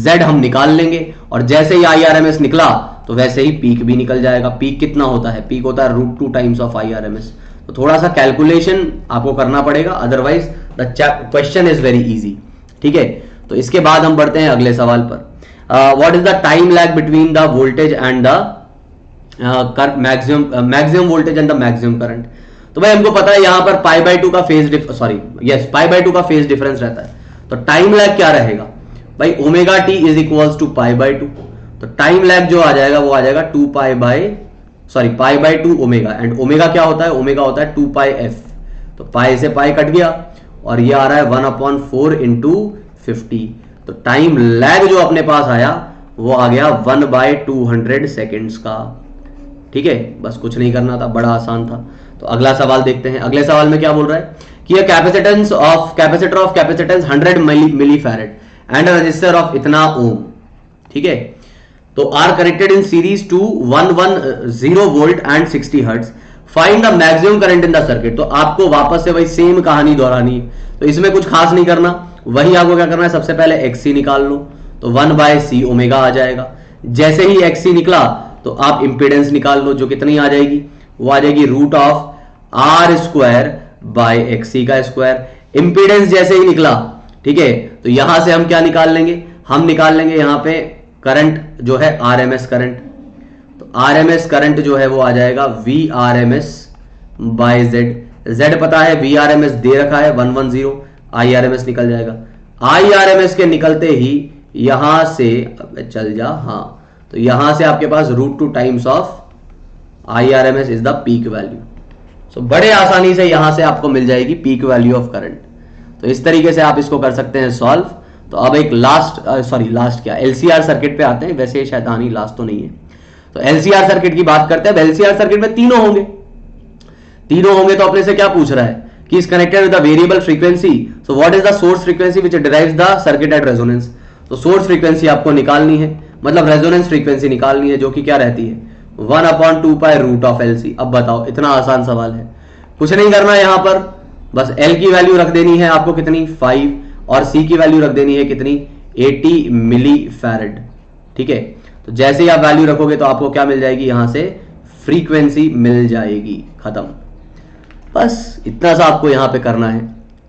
Z हम निकाल लेंगे और जैसे ही IRMS निकला तो वैसे ही पीक भी निकल जाएगा। पीक कितना होता है, पीक होता है √2 टाइम्स ऑफ IRMS। तो थोड़ा सा कैलकुलेशन आपको करना पड़ेगा, otherwise the question is very easy. ठीक है, तो इसके बाद हम बढ़ते हैं अगले सवाल पर। What is the time lag between the voltage and the maximum voltage and the maximum current. तो भाई हमको पता है यहां पर π/2 का फेज π/2 का फेज डिफरेंस रहता है। तो टाइम लैग क्या रहेगा भाई, omega T is equals to π/2। तो टाइम लैग जो आ जाएगा वो आ जाएगा π/2 ओमेगा, एंड ओमेगा क्या होता है, ओमेगा होता है 2πf। तो पाई से पाई कट गया और ये आ रहा है 1/4 इंटू 50। तो टाइम लैग जो अपने पास आया वो आ गया 1/200 सेकेंड्स का। ठीक है, बस कुछ नहीं करना था, बड़ा आसान था। तो अगला सवाल देखते हैं। अगले सवाल में क्या बोल रहा है कि capacitor of capacitance 100 milli farad and resistor of इतना ओम। ठीक है, तो are connected in series to 110 volt and 60 hertz. Find the maximum current in the circuit. तो आपको वापस से वही सेम कहानी दोहरानी है, तो इसमें कुछ खास नहीं करना। वही आपको क्या करना है, सबसे पहले XC निकाल लो, तो 1/C ओमेगा आ जाएगा। जैसे ही XC निकला तो आप इंपीडेंस निकाल लो, जो कितनी आ जाएगी, वो आ जाएगी √R² बाय XC का स्क्वायर। इंपीडेंस जैसे ही निकला, ठीक है, तो यहां से हम क्या निकाल लेंगे, हम निकाल लेंगे यहां पे करंट जो है RMS करंट। तो RMS करंट जो है वो आ जाएगा VRMS बाय Z पता है, VRMS दे रखा है 110, IRMS निकल जाएगा। IRMS के निकलते ही यहां से चल जा, हाँ, तो यहां से आपके पास √2 times of IRMS is the peak value. So बड़े आसानी से यहां से आपको मिल जाएगी पीक वैल्यू ऑफ करंट। तो इस तरीके से आप इसको कर सकते हैं सॉल्व। तो अब एक लास्ट क्या, LCR सर्किट पे आते हैं। वैसे शायद आनी लास्ट तो नहीं है, तो LCR सर्किट की बात करते हैं। LCR सर्किट में तीनों होंगे तो अपने से क्या पूछ रहा है कि is connected with the variable frequency. So what is the source frequency which derives the circuit at resonance. तो सोर्स फ्रीक्वेंसी आपको निकालनी है, मतलब रेजोनेंस फ्रीक्वेंसी निकालनी है, जो कि क्या रहती है 1/2π√LC। अब बताओ, इतना आसान सवाल है, कुछ नहीं करना है यहां पर, बस L की वैल्यू रख देनी है आपको कितनी 5, और C की वैल्यू रख देनी है कितनी 80 मिली फैरेड। ठीक है, तो जैसे ही आप वैल्यू रखोगे तो आपको क्या मिल जाएगी, यहां से फ्रीक्वेंसी मिल जाएगी। खत्म, बस इतना सा आपको यहां पे करना है।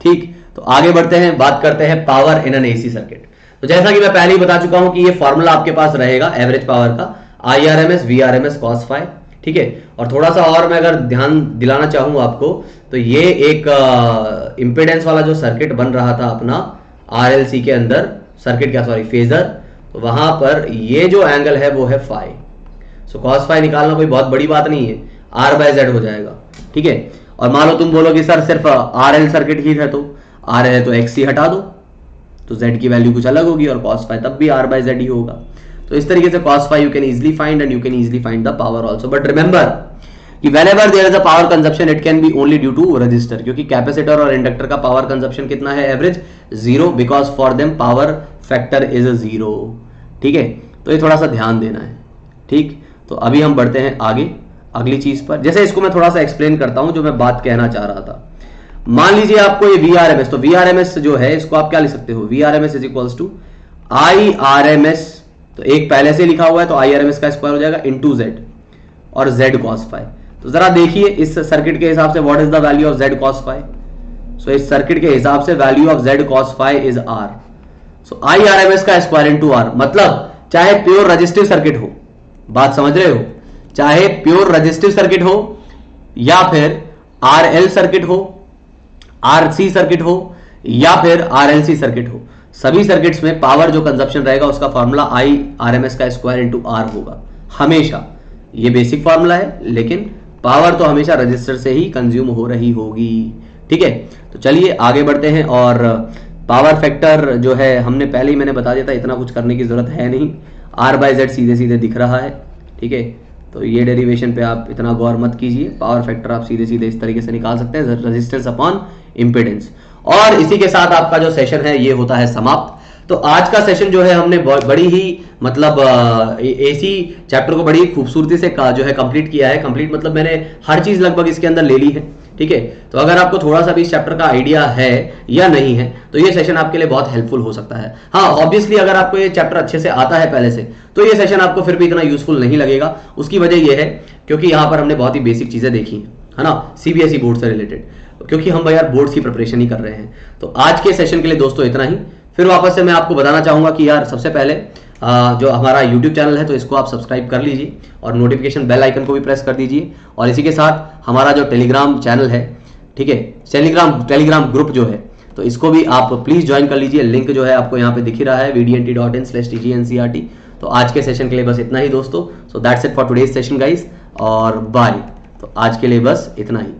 ठीक, तो आगे बढ़ते हैं, बात करते हैं power in an AC circuit. तो जैसा कि मैं पहले ही बता चुका हूं कि ये फॉर्मूला आपके पास रहेगा एवरेज पावर का, IRMS VRMS cos phi, ठीक है। और थोड़ा सा और मैं अगर ध्यान दिलाना चाहूँ आपको, तो ये एक इंपेडेंस वाला जो सर्किट बन रहा था अपना RLC के अंदर, सर्किट क्या सॉरी फेजर, तो वहां पर ये जो एंगल है वो है फाई। सो cos phi निकालना कोई बहुत बड़ी बात नहीं है, R/Z हो जाएगा, ठीक है। और मान लो तुम बोलोगे सर सिर्फ RL सर्किट ही है, तो R है तो XC हटा दो, तो Z की वैल्यू कुछ अलग होगी, और cos phi तब भी R/Z ही होगा। तो इस तरीके से cos phi you can easily find and you can easily find the power also, but remember कि whenever there is a power consumption it can be only due to resistor, क्योंकि capacitor और inductor का power consumption कितना है average 0, because for them power factor is 0, ठीक है। तो ये थोड़ा सा ध्यान देना है, ठीक। तो अभी हम बढ़ते हैं आगे अगली चीज पर। जैसे इसको मैं थोड़ा सा एक्सप्लेन करता हूं जो मैं बात कहना चाह रहा था। मान लीजिए आपको ये VRMS, तो VRMS जो है इसको आप क्या लिख सकते हो, VRMS is equals to IRMS, तो एक पहले से लिखा हुआ है तो IRMS का स्क्वायर हो जाएगा इनटू Z और Z cos phi। तो जरा देखिए इस सर्किट के हिसाब से what is the value of Z cos phi। सो इस सर्किट के हिसाब से value of Z cos phi is R। So IRMS का स्क्वायर इनटू R, मतलब चाहे प्योर रजिस्टिव सर्किट हो, बात समझ रहे हो, चाहे प्योर रजिस्टिव सर्किट हो या फिर RL सर्किट हो, RC सर्किट हो या फिर RLC सर्किट हो, सभी सर्किट्स में पावर जो कंजप्शन रहेगा उसका फॉर्मूला IRMS का स्क्वायर इनटू R होगा हमेशा। ये बेसिक फॉर्मूला है, लेकिन पावर तो हमेशा रजिस्टर से ही कंज्यूम हो रही होगी, ठीक है। तो चलिए आगे बढ़ते हैं। और पावर फैक्टर जो है हमने पहले ही मैंने बता दिया था, इतना कुछ करने की जरूरत है नहीं, R/Z सीधे सीधे दिख रहा है, ठीक है। तो ये डेरिवेशन पे आप इतना गौर मत कीजिए, पावर फैक्टर आप सीधे सीधे इस तरीके से निकाल सकते हैं, रेजिस्टेंस अपॉन इंपेडेंस। और इसी के साथ आपका जो सेशन है ये होता है समाप्त। तो आज का सेशन जो है हमने बड़ी ही मतलब एसी चैप्टर को बड़ी खूबसूरती से जो है कंप्लीट किया है। कंप्लीट मतलब मैंने हर चीज लगभग इसके अंदर ले ली है, ठीक है। तो अगर आपको थोड़ा सा भी इस चैप्टर का आइडिया है या नहीं है तो ये सेशन आपके लिए बहुत हेल्पफुल हो सकता है। हाँ ऑब्वियसली अगर आपको ये चैप्टर अच्छे से आता है पहले से तो ये सेशन आपको फिर भी इतना यूजफुल नहीं लगेगा। उसकी वजह ये है क्योंकि यहाँ पर हमने बहुत ही बेसिक चीजें देखी है ना, CBSE बोर्ड से रिलेटेड, क्योंकि हम यार बोर्ड्स की प्रिपरेशन ही कर रहे हैं। तो आज के सेशन के लिए दोस्तों इतना ही। फिर वापस से मैं आपको बताना चाहूंगा कि यार सबसे पहले जो हमारा YouTube चैनल है तो इसको आप सब्सक्राइब कर लीजिए और नोटिफिकेशन बेल आइकन को भी प्रेस कर दीजिए। और इसी के साथ हमारा जो टेलीग्राम चैनल है, ठीक है, टेलीग्राम ग्रुप जो है, तो इसको भी आप प्लीज ज्वाइन कर लीजिए। लिंक जो है आपको यहाँ पे दिख ही रहा है vdnt.in/tgncrt। तो आज के सेशन के लिए बस इतना ही दोस्तों। So that's it for today's session guys, और बाय। तो आज के लिए बस इतना ही।